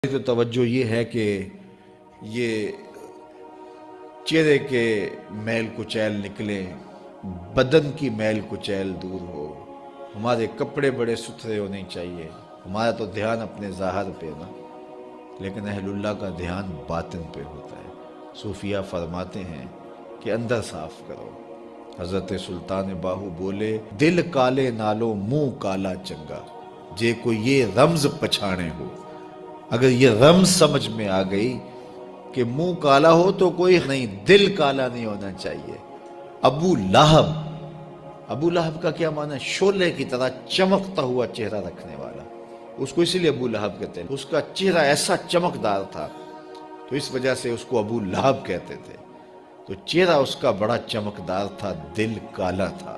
تو توجہ یہ ہے کہ یہ چہرے کے میل کچیل نکلے، بدن کی میل کچیل دور ہو، ہمارے کپڑے بڑے ستھرے ہونے چاہیے۔ ہمارا تو دھیان اپنے ظاہر پہ نا، لیکن اہل اللہ کا دھیان باطن پہ ہوتا ہے۔ صوفیہ فرماتے ہیں کہ اندر صاف کرو۔ حضرت سلطان باہو بولے، دل کالے نالو منہ کالا چنگا، جے کوئی یہ رمز پچھانے ہو۔ اگر یہ رمز سمجھ میں آ گئی کہ منہ کالا ہو تو کوئی نہیں، دل کالا نہیں ہونا چاہیے۔ ابو لہب کا کیا معنی ہے؟ شعلے کی طرح چمکتا ہوا چہرہ رکھنے والا، اس کو اسی لیے ابو لہب کہتے ہیں۔ اس کا چہرہ ایسا چمکدار تھا تو اس وجہ سے اس کو ابو لہب کہتے تھے۔ تو چہرہ اس کا بڑا چمکدار تھا، دل کالا تھا،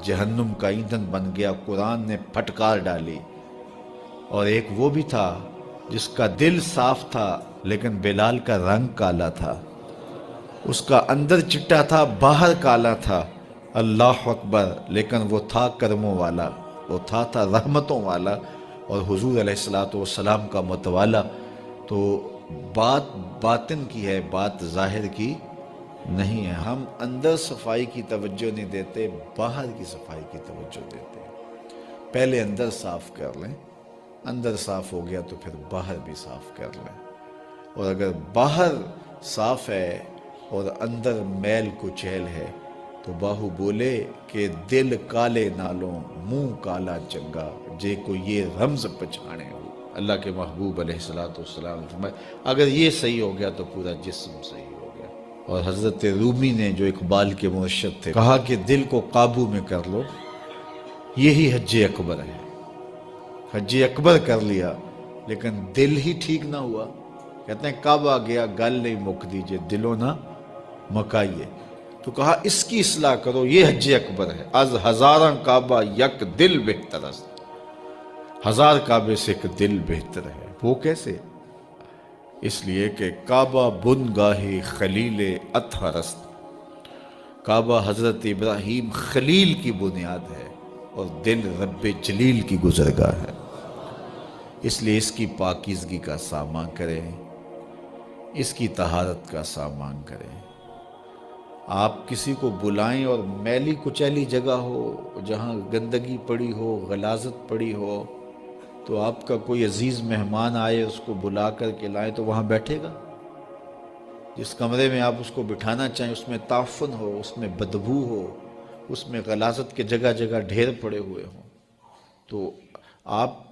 جہنم کا ایندھن بن گیا، قرآن نے پھٹکار ڈالی۔ اور ایک وہ بھی تھا جس کا دل صاف تھا لیکن بلال کا رنگ کالا تھا، اس کا اندر چٹا تھا باہر کالا تھا۔ اللہ اکبر! لیکن وہ تھا کرموں والا، وہ تھا رحمتوں والا، اور حضور علیہ السلام کا متوالا۔ تو بات باطن کی ہے، بات ظاہر کی نہیں ہے۔ ہم اندر صفائی کی توجہ نہیں دیتے، باہر کی صفائی کی توجہ دیتے ہیں۔ پہلے اندر صاف کر لیں، اندر صاف ہو گیا تو پھر باہر بھی صاف کر لیں۔ اور اگر باہر صاف ہے اور اندر میل کچیل ہے تو باہو بولے کہ دل کالے نالوں منہ کالا چنگا، جے کو یہ رمز پچھانے ہو۔ اللہ کے محبوب علیہ السلام فرمائے اگر یہ صحیح ہو گیا تو پورا جسم صحیح ہو گیا۔ اور حضرت رومی نے جو اقبال کے مرشد تھے کہا کہ دل کو قابو میں کر لو، یہی حج اکبر ہے۔ حج اکبر کر لیا لیکن دل ہی ٹھیک نہ ہوا۔ کہتے ہیں کعبہ گیا گل نہیں مک دیجئے، دلوں نہ مکائیے۔ تو کہا اس کی اصلاح کرو، یہ حج اکبر ہے۔ از ہزاراں کعبہ یک دل بہتر است، ہزار کعبے سے ایک دل بہتر ہے۔ وہ کیسے؟ اس لیے کہ کعبہ بن گاہ خلیل اطہر است۔ کعبہ حضرت ابراہیم خلیل کی بنیاد ہے اور دل رب جلیل کی گزرگاہ ہے۔ اس لیے اس کی پاکیزگی کا سامان کریں، اس کی طہارت کا سامان کریں۔ آپ کسی کو بلائیں اور میلی کچیلی جگہ ہو، جہاں گندگی پڑی ہو، غلاظت پڑی ہو، تو آپ کا کوئی عزیز مہمان آئے، اس کو بلا کر کے لائیں تو وہاں بیٹھے گا؟ جس کمرے میں آپ اس کو بٹھانا چاہیں اس میں تعفن ہو، اس میں بدبو ہو، اس میں غلاظت کے جگہ جگہ ڈھیر پڑے ہوئے ہوں، تو آپ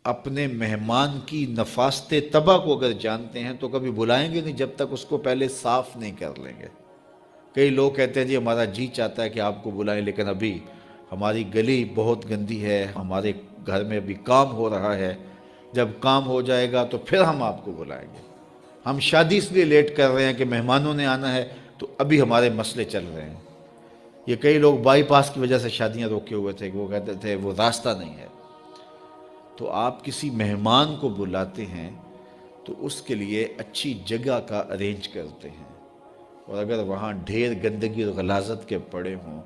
اپنے مہمان کی نفاست طبع کو اگر جانتے ہیں تو کبھی بلائیں گے نہیں جب تک اس کو پہلے صاف نہیں کر لیں گے۔ کئی لوگ کہتے ہیں جی ہمارا جی چاہتا ہے کہ آپ کو بلائیں، لیکن ابھی ہماری گلی بہت گندی ہے، ہمارے گھر میں ابھی کام ہو رہا ہے، جب کام ہو جائے گا تو پھر ہم آپ کو بلائیں گے۔ ہم شادی اس لیے لیٹ کر رہے ہیں کہ مہمانوں نے آنا ہے، تو ابھی ہمارے مسئلے چل رہے ہیں۔ یہ کئی لوگ بائی پاس کی وجہ سے شادیاں روکے ہوئے تھے کہ وہ کہتے تھے وہ راستہ نہیں ہے۔ تو آپ کسی مہمان کو بلاتے ہیں تو اس کے لیے اچھی جگہ کا ارینج کرتے ہیں، اور اگر وہاں ڈھیر گندگی اور غلاظت کے پڑے ہوں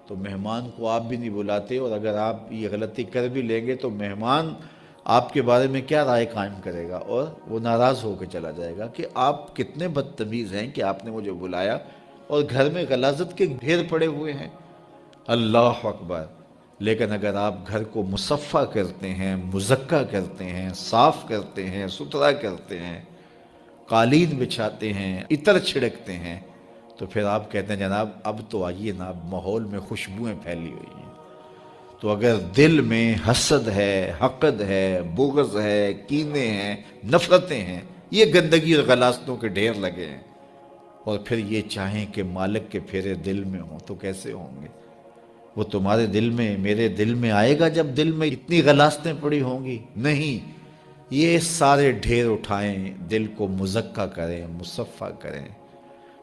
تو مہمان کو آپ بھی نہیں بلاتے، اور اگر آپ یہ غلطی کر بھی لیں گے تو مہمان آپ کے بارے میں کیا رائے قائم کرے گا، اور وہ ناراض ہو کے چلا جائے گا کہ آپ کتنے بدتمیز ہیں کہ آپ نے مجھے بلایا اور گھر میں غلاظت کے ڈھیر پڑے ہوئے ہیں۔ اللہ اکبر! لیکن اگر آپ گھر کو مصفح کرتے ہیں، مزکہ کرتے ہیں، صاف کرتے ہیں، ستھرا کرتے ہیں، قالین بچھاتے ہیں، عطر چھڑکتے ہیں، تو پھر آپ کہتے ہیں جناب اب تو آئیے نا، اب ماحول میں خوشبوئیں پھیلی ہوئی ہیں۔ تو اگر دل میں حسد ہے، حقد ہے، بغض ہے، کینے ہیں، نفرتیں ہیں، یہ گندگی اور غلاظتوں کے ڈھیر لگے ہیں، اور پھر یہ چاہیں کہ مالک کے پھیرے دل میں ہوں تو کیسے ہوں گے؟ وہ تمہارے دل میں، میرے دل میں آئے گا جب دل میں اتنی غلاظتیں پڑی ہوں گی؟ نہیں، یہ سارے ڈھیر اٹھائیں، دل کو مزکہ کریں، مصفح کریں،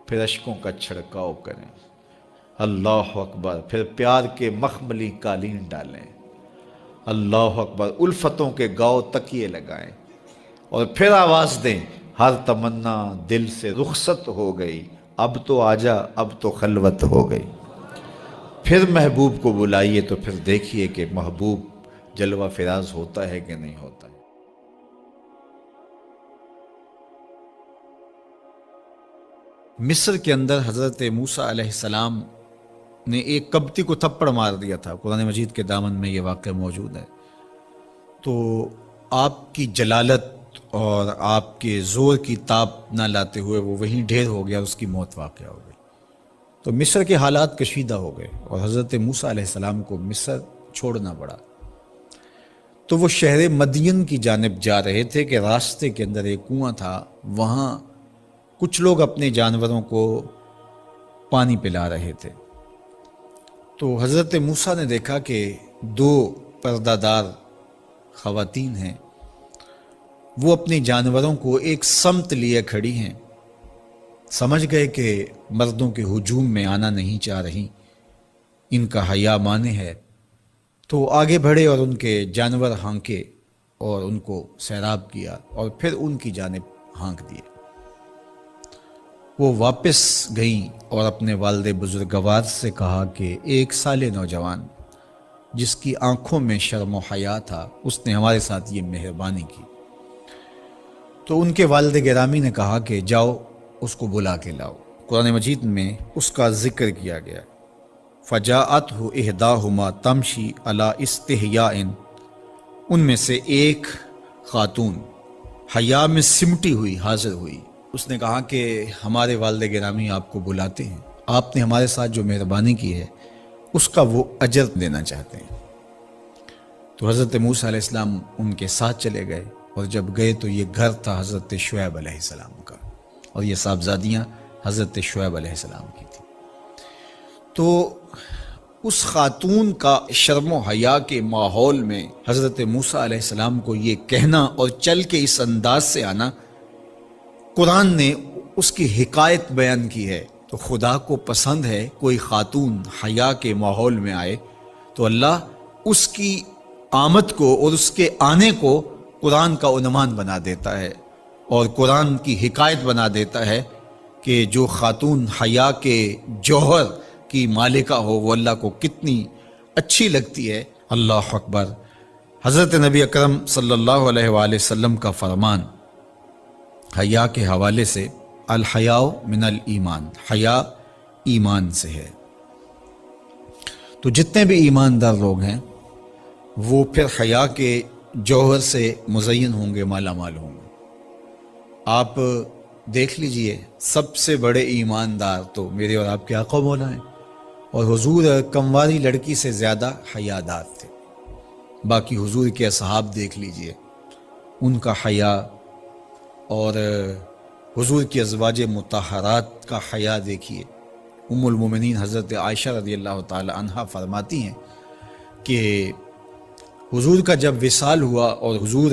پھر اشکوں کا چھڑکاؤ کریں۔ اللہ اکبر! پھر پیار کے مخملی قالین ڈالیں۔ اللہ اکبر! الفتوں کے گاؤ تکیے لگائیں، اور پھر آواز دیں، ہر تمنا دل سے رخصت ہو گئی، اب تو آجا، اب تو خلوت ہو گئی۔ پھر محبوب کو بلائیے تو پھر دیکھیے کہ محبوب جلوہ فراز ہوتا ہے کہ نہیں ہوتا ہے۔ مصر کے اندر حضرت موسیٰ علیہ السلام نے ایک کبتی کو تھپڑ مار دیا تھا، قرآن مجید کے دامن میں یہ واقعہ موجود ہے۔ تو آپ کی جلالت اور آپ کے زور کی تاب نہ لاتے ہوئے وہ وہیں ڈھیر ہو گیا، اس کی موت واقع ہو گئی۔ تو مصر کے حالات کشیدہ ہو گئے اور حضرت موسیٰ علیہ السلام کو مصر چھوڑنا پڑا۔ تو وہ شہر مدین کی جانب جا رہے تھے کہ راستے کے اندر ایک کنواں تھا، وہاں کچھ لوگ اپنے جانوروں کو پانی پلا رہے تھے۔ تو حضرت موسیٰ نے دیکھا کہ دو پردہ دار خواتین ہیں، وہ اپنے جانوروں کو ایک سمت لیے کھڑی ہیں۔ سمجھ گئے کہ مردوں کے ہجوم میں آنا نہیں چاہ رہی، ان کا حیا مانے ہے، تو آگے بڑھے اور ان کے جانور ہانکے اور ان کو سیراب کیا اور پھر ان کی جانب ہانک دیے۔ وہ واپس گئیں اور اپنے والد بزرگوار سے کہا کہ ایک سالے نوجوان جس کی آنکھوں میں شرم و حیا تھا، اس نے ہمارے ساتھ یہ مہربانی کی۔ تو ان کے والد گرامی نے کہا کہ جاؤ اس کو بلا کے لاؤ۔ قرآن مجید میں اس کا ذکر کیا گیا، فجاءتہ احداہما تمشی علی استحیاء، ان میں سے ایک خاتون حیا میں سمٹی ہوئی حاضر ہوئی۔ اس نے کہا کہ ہمارے والد گرامی آپ کو بلاتے ہیں، آپ نے ہمارے ساتھ جو مہربانی کی ہے اس کا وہ اجر دینا چاہتے ہیں۔ تو حضرت موسیٰ علیہ السلام ان کے ساتھ چلے گئے، اور جب گئے تو یہ گھر تھا حضرت شعیب علیہ السلام کا، اور یہ صاحبزادیاں حضرت شعیب علیہ السلام کی تھیں۔ تو اس خاتون کا شرم و حیا کے ماحول میں حضرت موسیٰ علیہ السلام کو یہ کہنا اور چل کے اس انداز سے آنا، قرآن نے اس کی حکایت بیان کی ہے۔ تو خدا کو پسند ہے کوئی خاتون حیا کے ماحول میں آئے تو اللہ اس کی آمد کو اور اس کے آنے کو قرآن کا عنوان بنا دیتا ہے، اور قرآن کی حکایت بنا دیتا ہے کہ جو خاتون حیا کے جوہر کی مالکہ ہو وہ اللہ کو کتنی اچھی لگتی ہے۔ اللہ اکبر۔ حضرت نبی اکرم صلی اللہ علیہ وآلہ وسلم کا فرمان حیا کے حوالے سے، الحیاء من الایمان، حیا ایمان سے ہے۔ تو جتنے بھی ایماندار لوگ ہیں وہ پھر حیا کے جوہر سے مزین ہوں گے، مالا مال ہوں گے۔ آپ دیکھ لیجئے سب سے بڑے ایماندار تو میرے اور آپ کے آقا مولا ہیں، اور حضور کمواری لڑکی سے زیادہ حیادار تھے۔ باقی حضور کے اصحاب دیکھ لیجئے، ان کا حیا، اور حضور کی ازواج مطہرات کا حیا دیکھیے۔ ام المومنین حضرت عائشہ رضی اللہ تعالی عنہا فرماتی ہیں کہ حضور کا جب وصال ہوا اور حضور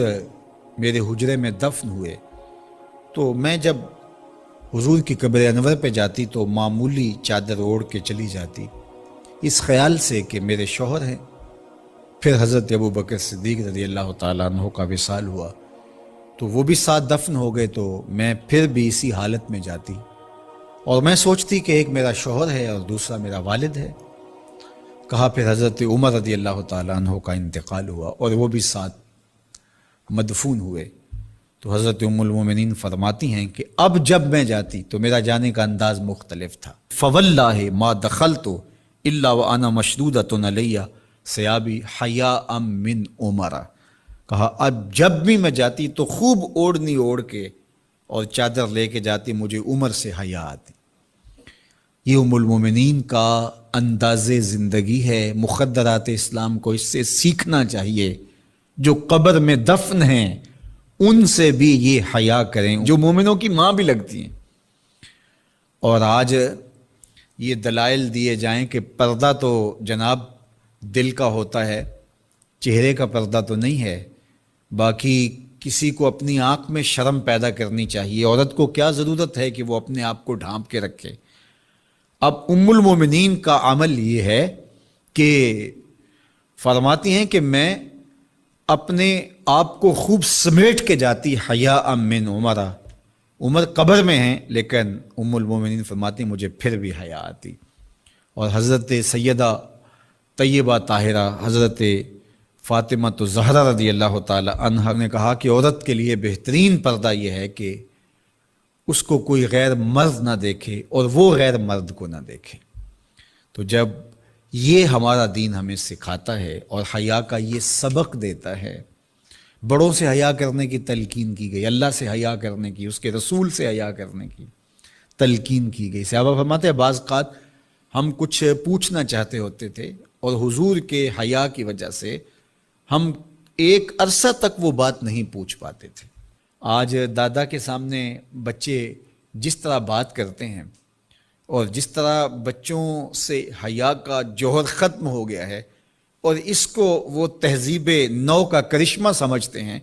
میرے حجرے میں دفن ہوئے، تو میں جب حضور کی قبر انور پہ جاتی تو معمولی چادر اوڑھ کے چلی جاتی، اس خیال سے کہ میرے شوہر ہیں۔ پھر حضرت ابو بکر صدیق رضی اللہ تعالیٰ عنہ کا وصال ہوا تو وہ بھی ساتھ دفن ہو گئے، تو میں پھر بھی اسی حالت میں جاتی، اور میں سوچتی کہ ایک میرا شوہر ہے اور دوسرا میرا والد ہے۔ کہا پھر حضرت عمر رضی اللہ تعالیٰ عنہ کا انتقال ہوا اور وہ بھی ساتھ مدفون ہوئے۔ تو حضرت ام المومنین فرماتی ہیں کہ اب جب میں جاتی تو میرا جانے کا انداز مختلف تھا۔ فواللہ ما دخلت الا وانا مشدودۃ علی ثیابی حیاء من عمر۔ کہا اب جب بھی میں جاتی تو خوب اوڑھنی اوڑھ کے اور چادر لے کے جاتی، مجھے عمر سے حیا آتی۔ یہ ام المومنین کا انداز زندگی ہے۔ مخدرات اسلام کو اس سے سیکھنا چاہیے۔ جو قبر میں دفن ہیں ان سے بھی یہ حیا کریں، جو مومنوں کی ماں بھی لگتی ہیں۔ اور آج یہ دلائل دیے جائیں کہ پردہ تو جناب دل کا ہوتا ہے، چہرے کا پردہ تو نہیں ہے۔ باقی کسی کو اپنی آنکھ میں شرم پیدا کرنی چاہیے۔ عورت کو کیا ضرورت ہے کہ وہ اپنے آپ کو ڈھانپ کے رکھے؟ اب ام المومنین کا عمل یہ ہے کہ فرماتی ہیں کہ میں اپنے آپ کو خوب سمیٹ کے جاتی حیاء من عمر۔ عمر قبر میں ہیں لیکن ام المومنین فرماتی ہیں مجھے پھر بھی حیا آتی۔ اور حضرت سیدہ طیبہ طاہرہ حضرت فاطمہ زہرا رضی اللہ تعالی عنہا نے کہا کہ عورت کے لیے بہترین پردہ یہ ہے کہ اس کو کوئی غیر مرد نہ دیکھے اور وہ غیر مرد کو نہ دیکھے۔ تو جب یہ ہمارا دین ہمیں سکھاتا ہے اور حیا کا یہ سبق دیتا ہے، بڑوں سے حیا کرنے کی تلقین کی گئی، اللہ سے حیا کرنے کی، اس کے رسول سے حیا کرنے کی تلقین کی گئی۔ صحابہ فرماتے ہیں بعض اوقات ہم کچھ پوچھنا چاہتے ہوتے تھے اور حضور کے حیا کی وجہ سے ہم ایک عرصہ تک وہ بات نہیں پوچھ پاتے تھے۔ آج دادا کے سامنے بچے جس طرح بات کرتے ہیں اور جس طرح بچوں سے حیا کا جوہر ختم ہو گیا ہے اور اس کو وہ تہذیب نو کا کرشمہ سمجھتے ہیں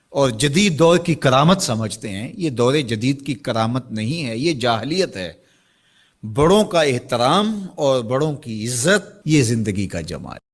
اور جدید دور کی کرامت سمجھتے ہیں، یہ دور جدید کی کرامت نہیں ہے، یہ جاہلیت ہے۔ بڑوں کا احترام اور بڑوں کی عزت یہ زندگی کا جمال ہے۔